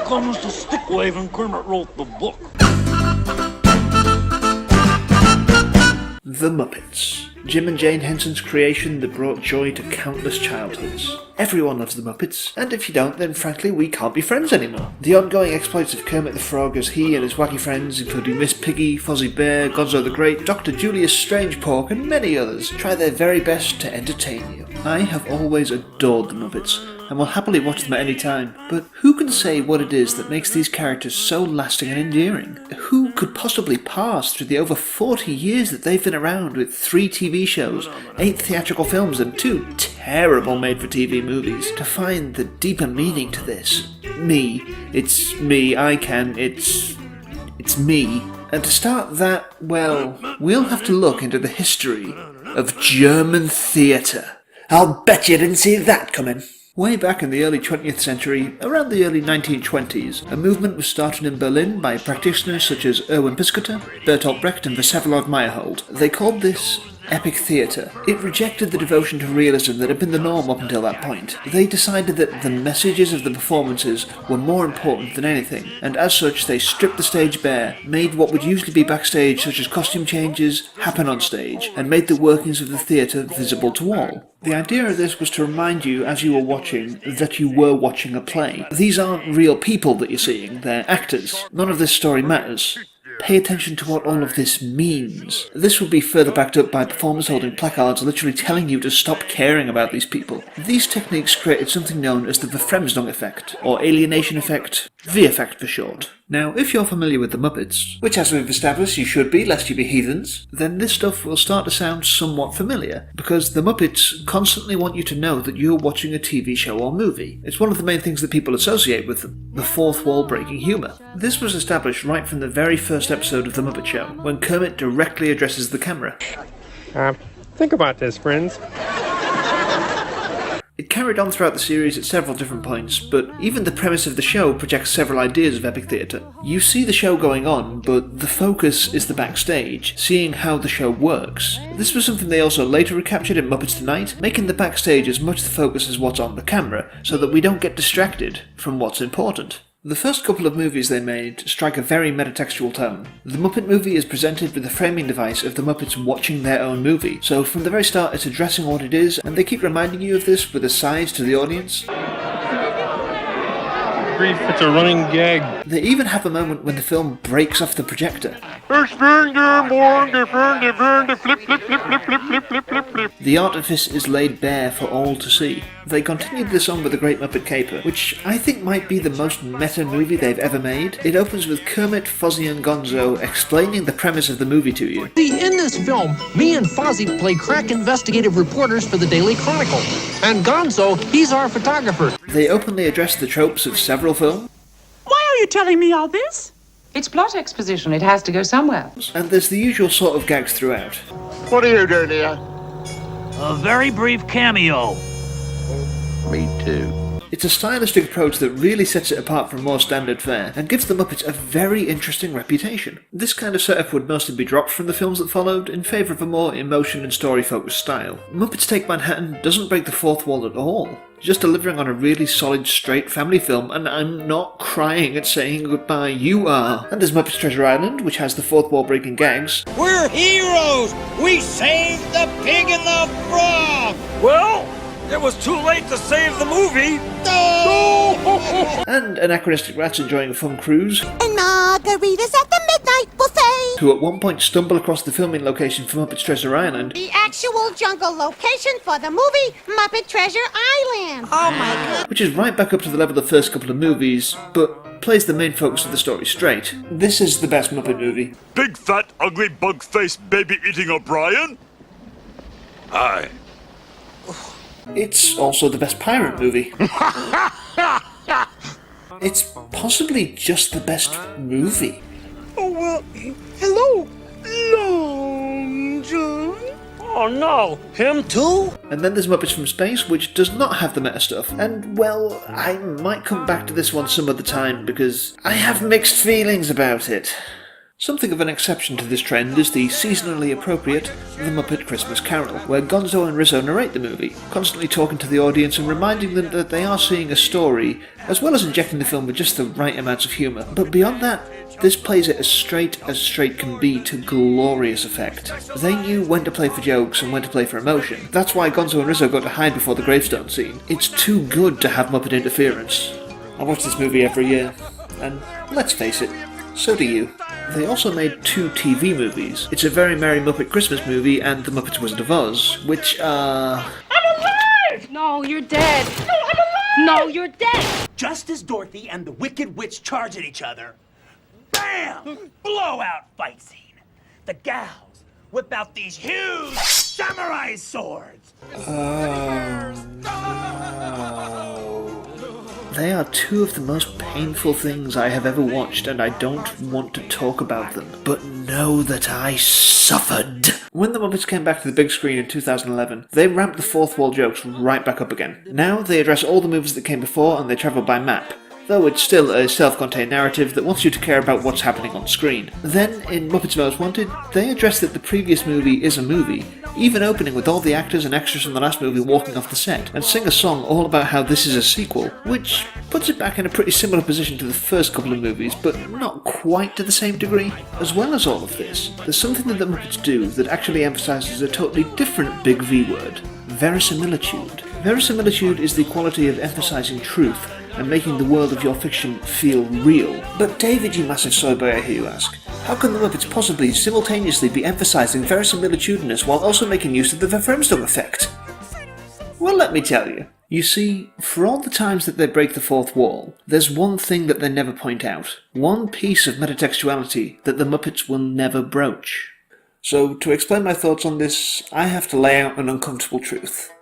comes the stick waving, Kermit wrote the book. The Muppets. Jim and Jane Henson's creation that brought joy to countless childhoods. Everyone loves the Muppets, and if you don't, then frankly we can't be friends anymore. The ongoing exploits of Kermit the Frog as he and his wacky friends, including Miss Piggy, Fozzie Bear, Gonzo the Great, Dr. Julius Strangepork, and many others, try their very best to entertain you. I have always adored the Muppets, and will happily watch them at any time, but who can say what it is that makes these characters so lasting and endearing? Who could possibly pass through the over 40 years that they've been around with 3 TV shows, 8 theatrical films and 2 terrible made-for-TV movies to find the deeper meaning to this? Me. It's me. I can. It's me. And to start that, well, we'll have to look into the history of German theatre. I'll bet you didn't see that coming. Way back in the early 20th century, around the early 1920s, a movement was started in Berlin by practitioners such as Erwin Piscator, Bertolt Brecht and Vsevolod Meyerhold. They called this epic theatre. It rejected the devotion to realism that had been the norm up until that point. They decided that the messages of the performances were more important than anything, and as such they stripped the stage bare, made what would usually be backstage such as costume changes happen on stage, and made the workings of the theatre visible to all. The idea of this was to remind you, as you were watching, that you were watching a play. These aren't real people that you're seeing, they're actors. None of this story matters. Pay attention to what all of this means. This would be further backed up by performers holding placards literally telling you to stop caring about these people. These techniques created something known as the Verfremsdungeffect, or Alienation Effect, V-Effect for short. Now, if you're familiar with the Muppets, which as we've established you should be lest you be heathens, then this stuff will start to sound somewhat familiar, because the Muppets constantly want you to know that you're watching a TV show or movie. It's one of the main things that people associate with them, the fourth wall breaking humour. This was established right from the very first episode of The Muppet Show, when Kermit directly addresses the camera. Think about this, friends. It carried on throughout the series at several different points, but even the premise of the show projects several ideas of epic theatre. You see the show going on, but the focus is the backstage, seeing how the show works. This was something they also later recaptured in Muppets Tonight, making the backstage as much the focus as what's on the camera, so that we don't get distracted from what's important. The first couple of movies they made strike a very metatextual tone. The Muppet movie is presented with the framing device of the Muppets watching their own movie, so from the very start it's addressing what it is, and they keep reminding you of this with asides to the audience. Grief, it's a running gag. They even have a moment when the film breaks off the projector. The artifice is laid bare for all to see. They continued this on with The Great Muppet Caper, which I think might be the most meta movie they've ever made. It opens with Kermit, Fozzie and Gonzo explaining the premise of the movie to you. See, in this film, me and Fozzie play crack investigative reporters for the Daily Chronicle. And Gonzo, he's our photographer. They openly address the tropes of several films. Why are you telling me all this? It's plot exposition. It has to go somewhere. And there's the usual sort of gags throughout. What are you doing here? A very brief cameo. Me too. It's a stylistic approach that really sets it apart from more standard fare, and gives the Muppets a very interesting reputation. This kind of setup would mostly be dropped from the films that followed, in favour of a more emotion and story-focused style. Muppets Take Manhattan doesn't break the fourth wall at all, just delivering on a really solid, straight family film, and I'm not crying at saying goodbye, you are. And there's Muppets Treasure Island, which has the fourth wall breaking gags. We're heroes! We saved the pig and the frog! Well, it was too late to save the movie. And anachronistic rats enjoying a fun cruise. And margaritas at the midnight buffet. Who at one point stumble across the filming location for Muppets Treasure Island. The actual jungle location for the movie Muppet Treasure Island. Oh my god. Which is right back up to the level of the first couple of movies, but plays the main focus of the story straight. This is the best Muppet movie. Big fat, ugly, bug-faced, baby-eating O'Brien? Aye. It's also the best pirate movie. It's possibly just the best movie. Oh, well, hello, Long John. Oh no, him too? And then there's Muppets from Space, which does not have the meta stuff. And, well, I might come back to this one some other time, because I have mixed feelings about it. Something of an exception to this trend is the seasonally appropriate The Muppet Christmas Carol, where Gonzo and Rizzo narrate the movie, constantly talking to the audience and reminding them that they are seeing a story, as well as injecting the film with just the right amounts of humour. But beyond that, this plays it as straight can be to glorious effect. They knew when to play for jokes and when to play for emotion. That's why Gonzo and Rizzo got to hide before the gravestone scene. It's too good to have Muppet interference. I watch this movie every year, and let's face it, so do you. They also made 2 TV movies. It's A Very Merry Muppet Christmas Movie and The Muppets Wizard of Oz, which are... I'm alive! No, you're dead. No, I'm alive! No, you're dead! Just as Dorothy and the Wicked Witch charge at each other, bam! Blowout fight scene. The gals whip out these huge samurai swords. They are 2 of the most painful things I have ever watched, and I don't want to talk about them, but know that I suffered. When the Muppets came back to the big screen in 2011, they ramped the fourth wall jokes right back up again. Now they address all the movies that came before and they travel by map, though it's still a self-contained narrative that wants you to care about what's happening on screen. Then, in Muppets Most Wanted, they address that the previous movie is a movie, even opening with all the actors and extras from the last movie walking off the set, and sing a song all about how this is a sequel, which puts it back in a pretty similar position to the first couple of movies, but not quite to the same degree. As well as all of this, there's something that the Muppets do that actually emphasises a totally different big V word: verisimilitude. Verisimilitude is the quality of emphasising truth and making the world of your fiction feel real. But David, you massive soy boy, I hear you ask, how can the Muppets possibly simultaneously be emphasising verisimilitudinous while also making use of the Verfremsdungeffect? Well, let me tell you. You see, for all the times that they break the fourth wall, there's one thing that they never point out. One piece of metatextuality that the Muppets will never broach. So, to explain my thoughts on this, I have to lay out an uncomfortable truth.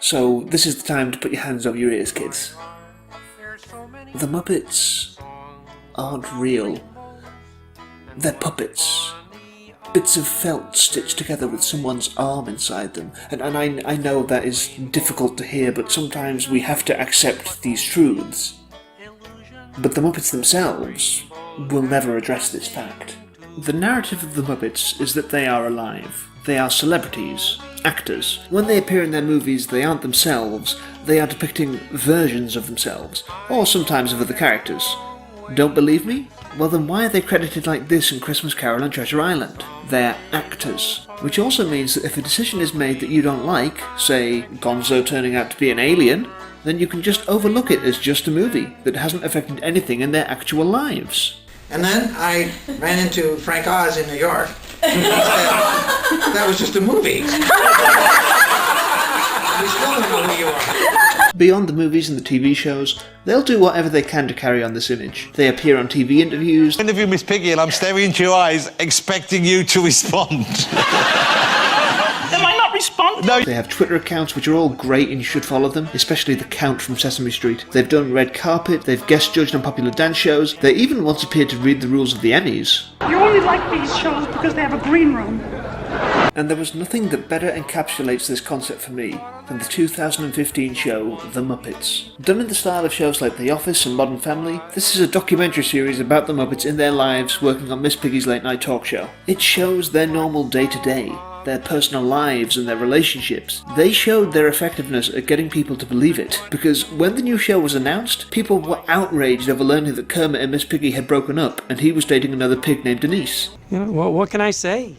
So, this is the time to put your hands over your ears, kids. The Muppets aren't real. They're puppets. Bits of felt stitched together with someone's arm inside them. And I know that is difficult to hear, but sometimes we have to accept these truths. But the Muppets themselves will never address this fact. The narrative of the Muppets is that they are alive. They are celebrities, actors. When they appear in their movies, they aren't themselves. They are depicting versions of themselves, or sometimes of other characters. Don't believe me? Well then why are they credited like this in Christmas Carol and Treasure Island? They're actors. Which also means that if a decision is made that you don't like, say Gonzo turning out to be an alien, then you can just overlook it as just a movie that hasn't affected anything in their actual lives. And then I ran into Frank Oz in New York. And he said, that was just a movie. We still don't know who you are. Beyond the movies and the TV shows, they'll do whatever they can to carry on this image. They appear on TV interviews. Interview Miss Piggy and I'm staring into your eyes, expecting you to respond. Am I not responding? No. They have Twitter accounts which are all great and you should follow them, especially the Count from Sesame Street. They've done Red Carpet, they've guest judged on popular dance shows, they even once appeared to read the rules of the Emmys. You only like these shows because they have a green room. And there was nothing that better encapsulates this concept for me than the 2015 show The Muppets. Done in the style of shows like The Office and Modern Family, this is a documentary series about the Muppets in their lives working on Miss Piggy's late night talk show. It shows their normal day-to-day, their personal lives and their relationships. They showed their effectiveness at getting people to believe it, because when the new show was announced, people were outraged over learning that Kermit and Miss Piggy had broken up and he was dating another pig named Denise. You know, well, what can I say?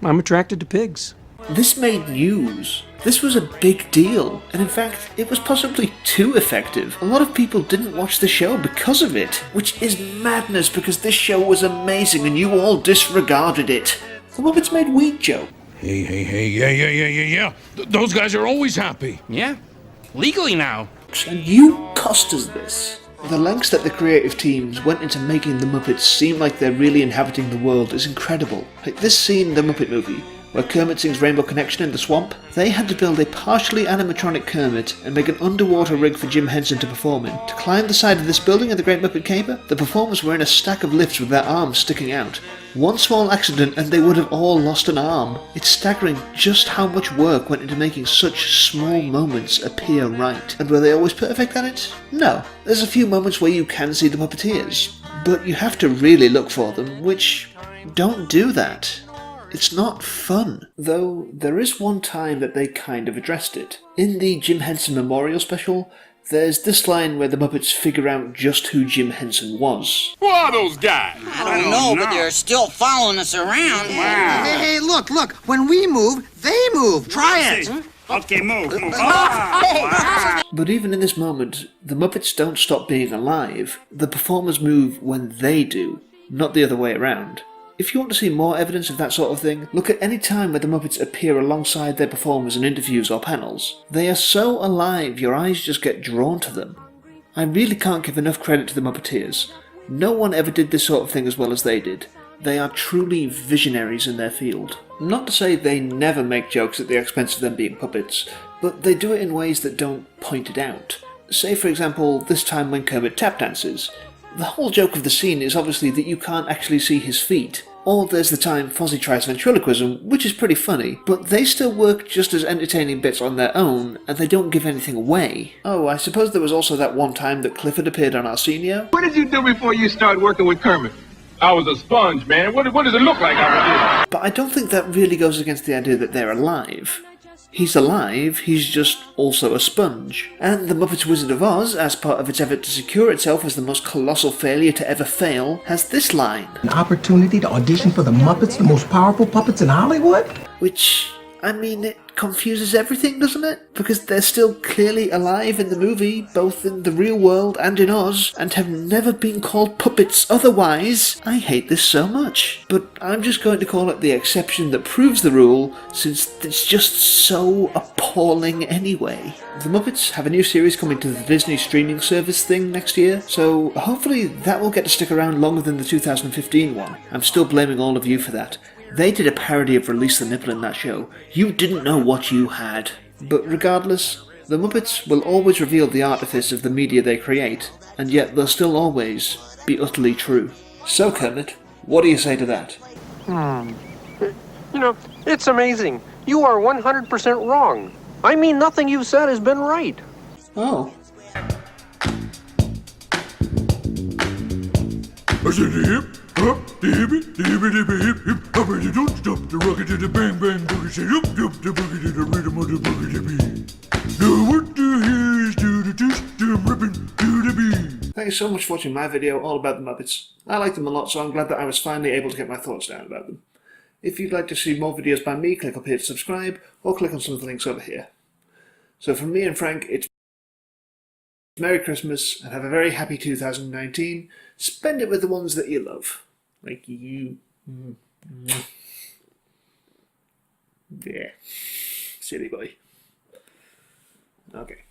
I'm attracted to pigs. This made news. This was a big deal, and in fact, it was possibly too effective. A lot of people didn't watch the show because of it, which is madness because this show was amazing and you all disregarded it. The Muppets made Weed Joe. Hey, yeah. Those guys are always happy. Yeah, legally now. And you cost us this. The lengths that the creative teams went into making the Muppets seem like they're really inhabiting the world is incredible. Like this scene in the Muppet movie, where Kermit sings Rainbow Connection in the swamp, they had to build a partially animatronic Kermit and make an underwater rig for Jim Henson to perform in. To climb the side of this building in the Great Muppet Caper, the performers were in a stack of lifts with their arms sticking out. One small accident and they would have all lost an arm. It's staggering just how much work went into making such small moments appear right. And were they always perfect at it? No. There's a few moments where you can see the Muppeteers, but you have to really look for them, which Don't do that. It's not fun. Though there is one time that they kind of addressed it. In the Jim Henson Memorial Special, there's this line where the Muppets figure out just who Jim Henson was. Who are those guys? I don't know, but they're still following us around. Wow. Hey, look. When we move, they move. Try it. Okay, move. But even in this moment, the Muppets don't stop being alive. The performers move when they do, not the other way around. If you want to see more evidence of that sort of thing, look at any time where the Muppets appear alongside their performers in interviews or panels. They are so alive, your eyes just get drawn to them. I really can't give enough credit to the Muppeteers. No one ever did this sort of thing as well as they did. They are truly visionaries in their field. Not to say they never make jokes at the expense of them being puppets, but they do it in ways that don't point it out. Say for example, this time when Kermit tap dances. The whole joke of the scene is obviously that you can't actually see his feet. Or there's the time Fozzie tries ventriloquism, which is pretty funny, but they still work just as entertaining bits on their own, and they don't give anything away. Oh, I suppose there was also that one time that Clifford appeared on Arsenio. What did you do before you started working with Kermit? I was a sponge, man. What does it look like I was doing? But I don't think that really goes against the idea that they're alive. He's alive, he's just also a sponge. And the Muppets Wizard of Oz, as part of its effort to secure itself as the most colossal failure to ever fail, has this line. An opportunity to audition for the Muppets, the most powerful puppets in Hollywood? Which, I mean, it confuses everything, doesn't it? Because they're still clearly alive in the movie, both in the real world and in Oz, and have never been called puppets otherwise. I hate this so much. But I'm just going to call it the exception that proves the rule, since it's just so appalling anyway. The Muppets have a new series coming to the Disney streaming service thing next year, so hopefully that will get to stick around longer than the 2015 one. I'm still blaming all of you for that. They did a parody of Release the Nipple in that show. You didn't know what you had. But regardless, the Muppets will always reveal the artifice of the media they create, and yet they'll still always be utterly true. So Kermit, what do you say to that? You know, it's amazing. You are 100% wrong. I mean, nothing you've said has been right. Oh. I said the hip, hop, the hippie, hip, hip, hop, and you don't stop the rocket to the bang, bang, boogie, say, yup, yup, the boogie to the rhythm of the boogie to beat. Now what the hell is to the system ripping to the beat? Thanks so much for watching my video all about the Muppets. I like them a lot, so I'm glad that I was finally able to get my thoughts down about them. If you'd like to see more videos by me, click up here to subscribe, or click on some of the links over here. So from me and Frank, it's Merry Christmas, and have a very happy 2019. Spend it with the ones that you love. Like you. Yeah. Silly boy. Okay.